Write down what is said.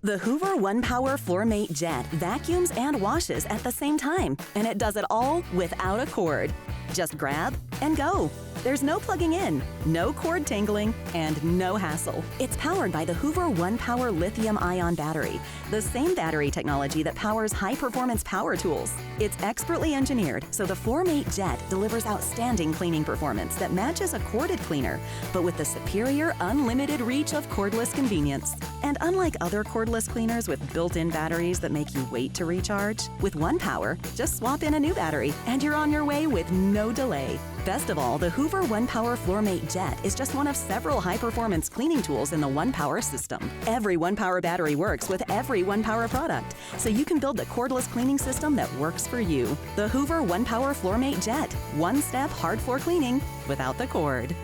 The HOOVER OnePWR FloorMate JET vacuums and washes at the same time, and it does it all without a cord. Just grab and go. There's no plugging in, no cord tangling, and no hassle. It's powered by the HOOVER OnePWR Lithium-Ion battery, the same battery technology that powers high-performance power tools. It's expertly engineered, so the FloorMate JET delivers outstanding cleaning performance that matches a corded cleaner, but with the superior unlimited reach of cordless convenience. And unlike other cordless cleaners with built-in batteries that make you wait to recharge, with OnePWR, just swap in a new battery and you're on your way with no delay. Best of all, the HOOVER OnePWR FloorMate JET is just one of several high-performance cleaning tools in the OnePWR system. Every OnePWR battery works with every OnePWR product, so you can build the cordless cleaning system that works for you. The HOOVER OnePWR FloorMate JET. One-step hard floor cleaning without the cord.